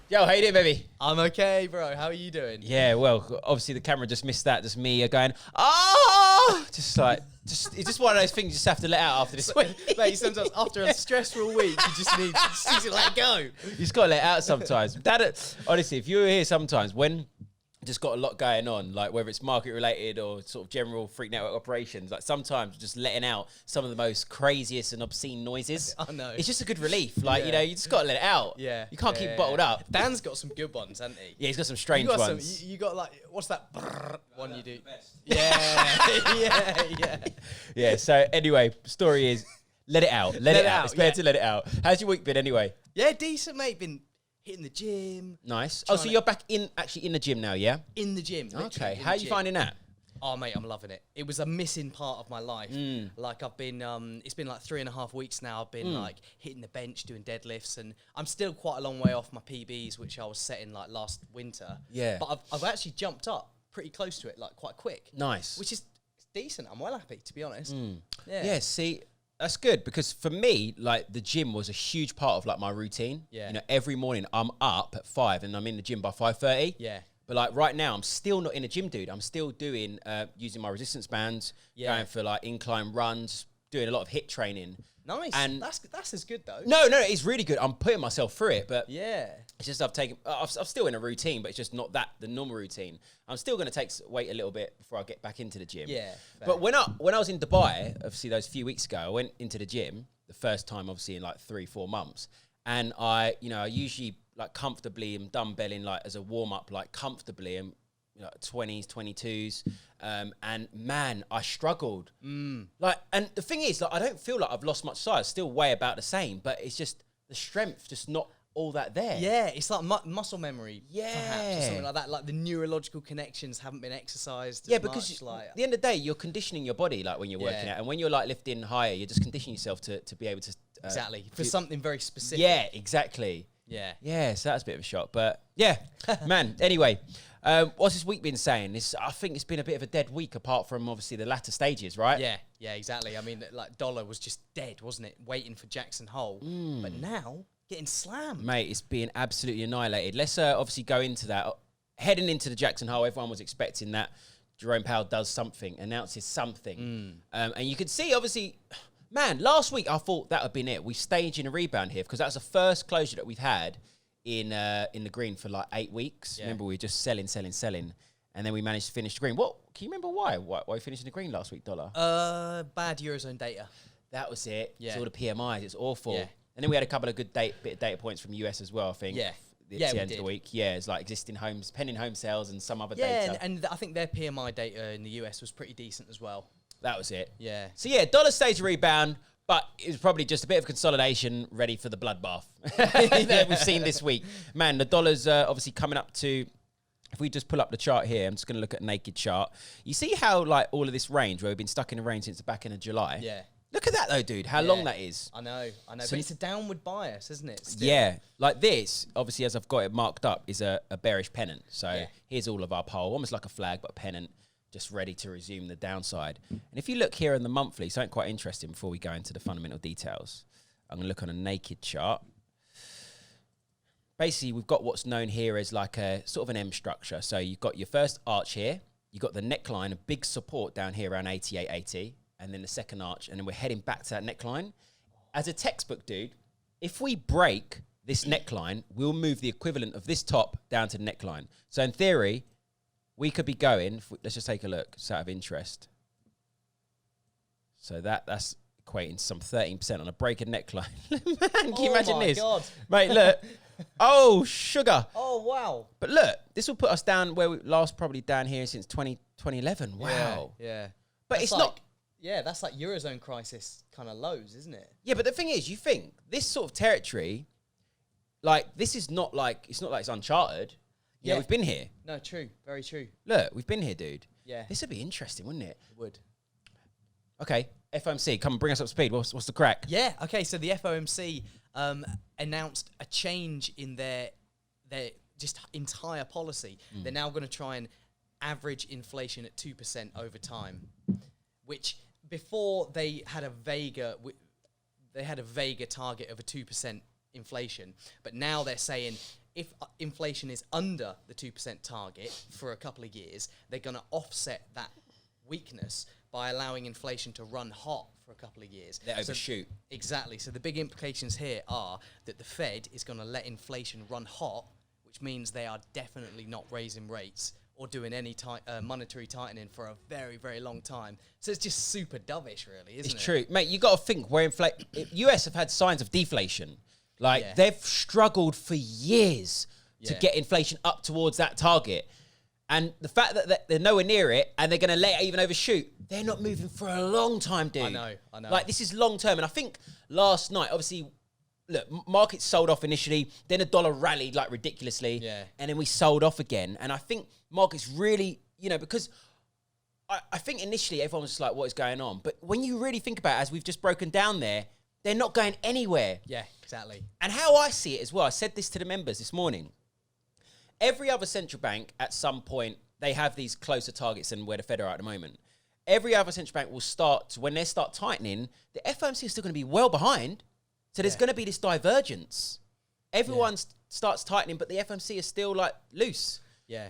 Yo, how you doing, baby? I'm okay, bro. How are you doing? Yeah, well, obviously the camera just missed that. Just me going, oh! It's just one of those things you just have to let out after this week. Mate, sometimes after a stressful week, you just need to let it go. You just got to let it out sometimes. Honestly, if you were here sometimes when just got a lot going on, like whether it's market related or sort of general freak network operations, like sometimes just letting out some of the most craziest and obscene noises. I know. It's just a good relief. Like, you know, you just got to let it out. Yeah. You can't keep it bottled up. Dan's got some good ones, hasn't he? Yeah, he's got some strange ones. You got like, what's that one you do? Yeah. Yeah, so anyway, story is, let it out. Let it out. It's better to let it out. How's your week been anyway? Yeah, decent, mate. Been hitting the gym. Nice. Oh, so you're back in the gym now, yeah? In the gym. Okay. How are you finding that? Oh, mate, I'm loving it. It was a missing part of my life. Like I've been, it's been like 3.5 weeks now. I've been like hitting the bench, doing deadlifts, and I'm still quite a long way off my PBs, which I was setting like last winter. Yeah. But I've actually jumped up pretty close to it, like quite quick. Nice. Which is decent. I'm well happy, to be honest. Yeah, see, that's good because for me, like the gym was a huge part of like my routine. Yeah. You know, every morning I'm up at 5 and I'm in the gym by 5:30. Yeah. But like right now, I'm still not in the gym, dude. I'm still doing, using my resistance bands, going for like incline runs, doing a lot of HIIT training. Nice. And that's as good though. No, it's really good. I'm putting myself through it, but yeah, it's just I'm still in a routine, but it's just not the normal routine. I'm still going to wait a little bit before I get back into the gym. Yeah. Fair. But when I was in Dubai, obviously those few weeks ago, I went into the gym the first time, obviously in like 3-4 months, and I usually like comfortably am dumbbelling like as a warm up, like comfortably and 20s, 22s, and man, I struggled. Like, and the thing is, like, I don't feel like I've lost much size. Still weigh about the same, but it's just the strength, just not all that there. Yeah, it's like muscle memory, yeah, perhaps, or something like that. Like the neurological connections haven't been exercised. Yeah, as because much, like, at the end of the day, you're conditioning your body, like when you're working out, and when you're like lifting higher, you're just conditioning yourself to be able to exactly for something very specific. Yeah, exactly. Yeah, so that's a bit of a shock, but yeah, man. Anyway, what's this week been saying? I think it's been a bit of a dead week, apart from obviously the latter stages, right? Yeah, exactly. I mean, like dollar was just dead, wasn't it? Waiting for Jackson Hole, but now getting slammed, mate. It's being absolutely annihilated. Let's obviously go into that. Heading into the Jackson Hole, everyone was expecting that Jerome Powell does something, announces something, and you can see obviously. Man, last week I thought that had been it. We staged in a rebound here because that's the first closure that we've had in the green for like 8 weeks. Yeah. Remember, we were just selling, and then we managed to finish the green. What? Can you remember why? Why we finished in the green last week, dollar? Bad Eurozone data. That was it. Yeah. It's all the PMIs. It's awful. Yeah. And then we had a couple of good bit of data points from US as well, I think. Yeah. At the end of the week. Yeah, it's like existing homes, pending home sales and some other data. Yeah, and I think their PMI data in the US was pretty decent as well. That was it. Yeah. So yeah, dollar staged a rebound, but it was probably just a bit of consolidation ready for the bloodbath that we've seen this week. Man, the dollar's obviously coming up to, if we just pull up the chart here, I'm just going to look at a naked chart. You see how like all of this range, where we've been stuck in the range since the back end of July? Yeah. Look at that though, dude, how long that is. I know, So but it's a downward bias, isn't it? Still? Yeah, like this, obviously as I've got it marked up, is a bearish pennant. So here's all of our pole, almost like a flag, but a pennant. Just ready to resume the downside. And if you look here in the monthly, something quite interesting before we go into the fundamental details. I'm going to look on a naked chart. Basically, we've got what's known here as like a sort of an M structure. So you've got your first arch here. You've got the neckline, a big support down here around 88.80. And then the second arch. And then we're heading back to that neckline. As a textbook, dude, if we break this neckline, we'll move the equivalent of this top down to the neckline. So in theory, we could be going, let's just take a look, it's out of interest. So that's equating some 13% on a breaking neckline. Man, can you imagine this? God. Mate, look. Oh, sugar. Oh, wow. But look, this will put us down where we last probably down here since 2011. Wow. Yeah. But it's like, not. Yeah, that's like Eurozone crisis kind of lows, isn't it? Yeah, but the thing is, you think this sort of territory, like, this is not like, it's not like it's uncharted. Yeah, we've been here. No, true. Very true. Look, we've been here, dude. Yeah. This would be interesting, wouldn't it? It would. Okay, FOMC, come and bring us up to speed. What's the crack? Yeah, okay, so the FOMC announced a change in their just entire policy. They're now going to try and average inflation at 2% over time, which before they had a vaguer target of a 2% inflation, but now they're saying if inflation is under the 2% target for a couple of years, they're going to offset that weakness by allowing inflation to run hot for a couple of years. They overshoot. Exactly. So the big implications here are that the Fed is going to let inflation run hot, which means they are definitely not raising rates or doing any monetary tightening for a very, very long time. So it's just super dovish, really, isn't it? It's true. Mate, you got to think where US have had signs of deflation. Like, they've struggled for years to get inflation up towards that target. And the fact that they're nowhere near it and they're going to let it even overshoot, they're not moving for a long time, dude. I know. Like, this is long term. And I think last night, obviously, look, markets sold off initially, then the dollar rallied like ridiculously, and then we sold off again. And I think markets really, because I think initially everyone was just like, what is going on? But when you really think about it, as we've just broken down there, they're not going anywhere. Yeah, exactly. And how I see it as well, I said this to the members this morning. Every other central bank, at some point, they have these closer targets than where the Fed are at the moment. Every other central bank will start, when they start tightening, the FOMC is still going to be well behind. So there's going to be this divergence. Everyone starts tightening, but the FOMC is still like loose. Yeah.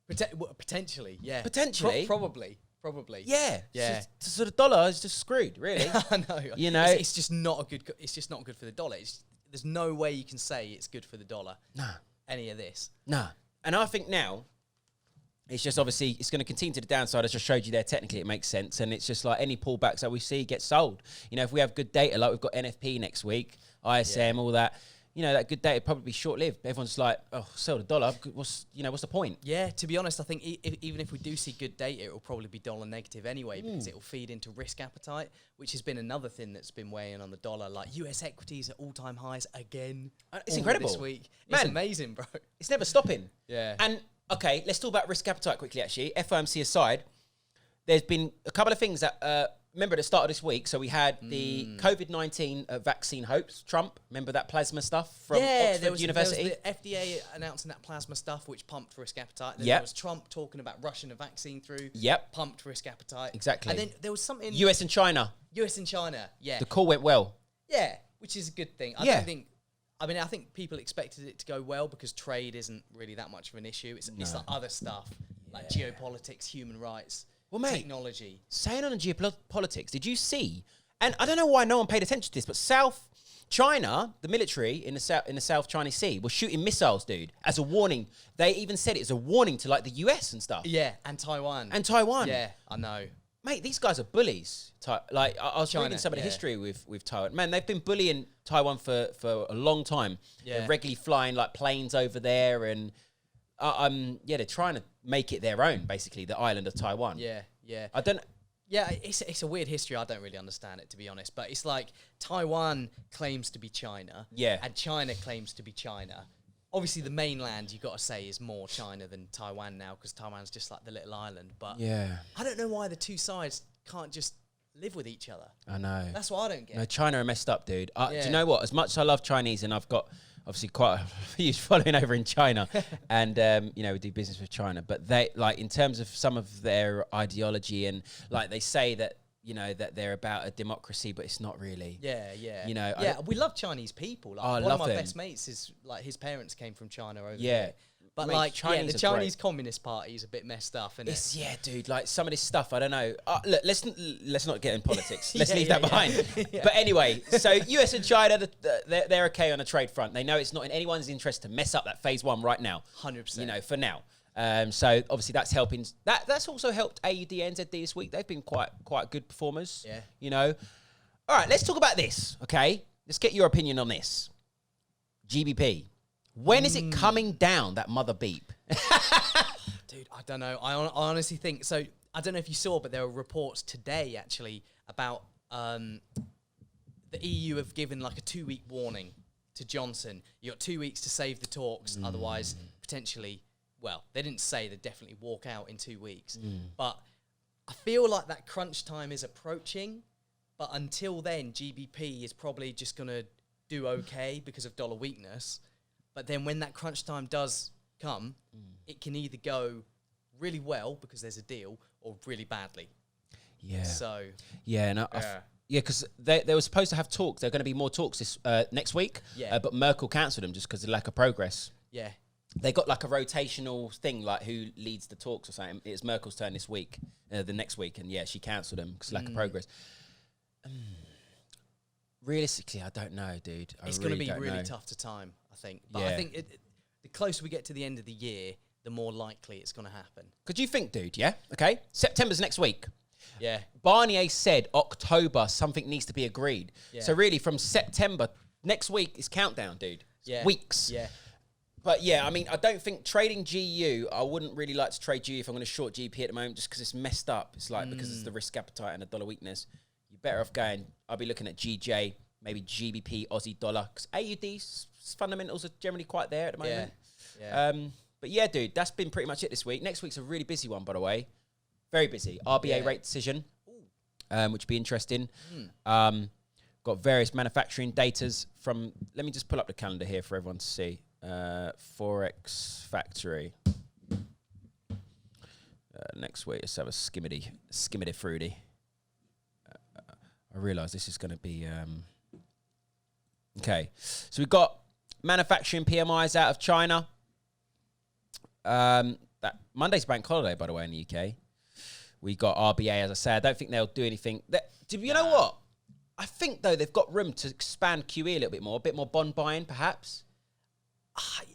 Potentially, yeah. Potentially. Probably. Yeah. Yeah. So the dollar is just screwed, really. I know. It's just not a good. It's just not good for the dollar. There's no way you can say it's good for the dollar. Nah. Any of this. Nah. And I think now, it's just obviously, it's going to continue to the downside. I just showed you there, technically it makes sense. And it's just like any pullbacks that we see get sold. If we have good data, like we've got NFP next week, ISM, all that, that good data probably be short-lived. Everyone's just like, oh, sell the dollar. What's the point? Yeah, to be honest, I think even if we do see good data, it will probably be dollar negative anyway because it will feed into risk appetite, which has been another thing that's been weighing on the dollar. Like US equities at all-time highs again. It's incredible. This week. It's Man, amazing, bro. It's never stopping. Yeah. And, okay, let's talk about risk appetite quickly, actually. FOMC aside, there's been a couple of things that... remember at the start of this week, so we had the COVID-19 vaccine hopes. Trump, remember that plasma stuff from Oxford University? There was the FDA announcing that plasma stuff, which pumped risk appetite. Then there was Trump talking about rushing a vaccine through. Yep. Pumped risk appetite. Exactly. And then there was something... US and China. Yeah. The call went well. Yeah, which is a good thing. I think people expected it to go well because trade isn't really that much of an issue. It's like other stuff, like geopolitics, human rights... Well, mate, technology. Saying on geopolitics, did you see? And I don't know why no one paid attention to this, but South China, the military in the South China Sea, was shooting missiles, dude, as a warning. They even said it as a warning to like the US and stuff. Yeah, and Taiwan. Yeah, I know. Mate, these guys are bullies. Like I was reading some of the history with Taiwan. Man, they've been bullying Taiwan for a long time. Yeah. They're regularly flying like planes over there and. They're trying to make it their own, basically, the island of Taiwan. Yeah. I don't... Yeah, it's a weird history. I don't really understand it, to be honest. But it's like Taiwan claims to be China. Yeah. And China claims to be China. Obviously, the mainland, you got to say, is more China than Taiwan now because Taiwan's just like the little island. But I don't know why the two sides can't just live with each other. I know. That's what I don't get. No, China are messed up, dude. Do you know what? As much as I love Chinese, and I've got... obviously quite a huge following over in China and, we do business with China. But they, like, in terms of some of their ideology and, like, they say that, that they're about a democracy, but it's not really. Yeah. We love Chinese people. Like, one of my best mates is, like, his parents came from China over there. But, mate, the Chinese Communist Party is a bit messed up, isn't it? Yeah, dude, like, some of this stuff, I don't know. Look, let's not get in politics. Let's leave that behind. But anyway, so US and China, they're okay on the trade front. They know it's not in anyone's interest to mess up that phase one right now. 100%. For now. So, obviously, that's helping. That's also helped AUD, NZD this week. They've been quite good performers. Yeah. All right, let's talk about this, okay? Let's get your opinion on this. GBP. When is it coming down, that mother beep? Dude, I don't know. I honestly think... So, I don't know if you saw, but there were reports today, actually, about the EU have given, like, a 2-week warning to Johnson. You got 2 weeks to save the talks, otherwise, potentially... Well, they didn't say they'd definitely walk out in 2 weeks. But I feel like that crunch time is approaching. But until then, GBP is probably just going to do okay because of dollar weakness. But then when that crunch time does come, it can either go really well because there's a deal or really badly. Yeah. So... Yeah, because they were supposed to have talks. There are going to be more talks this next week. Yeah. But Merkel cancelled them just because of lack of progress. Yeah. They got like a rotational thing, like who leads the talks or something. It's Merkel's turn this week, the next week, and yeah, she cancelled them because lack of progress. Realistically, I don't know, dude. It's going to be really tough to time, I think. But I think the closer we get to the end of the year, the more likely it's going to happen. Could you think, dude? Yeah. Okay. September's next week. Yeah. Barnier said October something needs to be agreed. Yeah. So really, from September next week is countdown, dude. Yeah. Weeks. Yeah. But yeah, I mean, I don't think trading GU, I wouldn't really like to trade GU if I'm going to short GP at the moment just because it's messed up. It's like because it's the risk appetite and the dollar weakness. You're better off going, I'll be looking at GJ, maybe GBP, Aussie dollar, because AUD's fundamentals are generally quite there at the moment. Yeah. But yeah, dude, that's been pretty much it this week. Next week's a really busy one, by the way. Very busy. RBA rate decision, which would be interesting. Got various manufacturing datas from, let me just pull up the calendar here for everyone to see. Forex factory. Next week, let's have a skimmity fruity. I realise this is going to be... okay, so we've got manufacturing PMIs out of China. That Monday's bank holiday, by the way, in the UK. We got RBA, as I say. I don't think they'll do anything. You know what? I think, though, they've got room to expand QE a little bit more. A bit more bond buying, perhaps.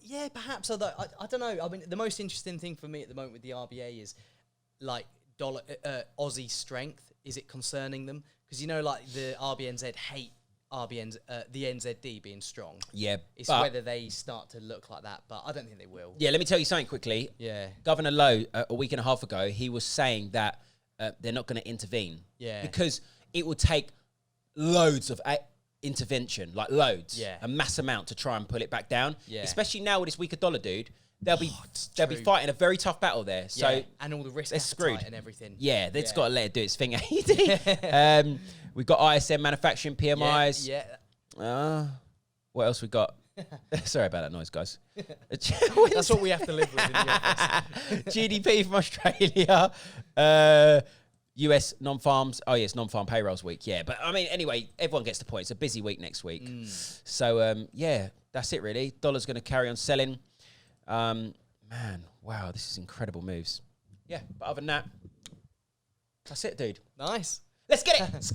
Yeah, perhaps. Although, I don't know. I mean, the most interesting thing for me at the moment with the RBA is, like, dollar Aussie strength. Is it concerning them? Because, you know, like, the RBNZ hate the NZD being strong. Yeah, it's whether they start to look like that, but I don't think they will. Yeah, let me tell you something quickly. Yeah. Governor Lowe, a week and a half ago, he was saying that they're not going to intervene. Yeah. Because it would take loads of intervention, like loads. Yeah. A mass amount to try and pull it back down. Yeah. Especially now with this weaker dollar, dude. They'll be fighting a very tough battle there. So yeah. And all the risk appetite screwed and everything. Yeah, they've got to let it do its thing. We've got ISM manufacturing PMIs. Yeah. What else we got? Sorry about that noise, guys. That's what we have to live with in the office. GDP from Australia. US non-farms. Oh, yeah, it's non-farm payrolls week. Yeah, but I mean, anyway, everyone gets the point. It's a busy week next week. So, yeah, that's it, really. Dollar's going to carry on selling. Man, wow, this is incredible moves. Yeah, but other than that, that's it, dude. Nice. Let's get it.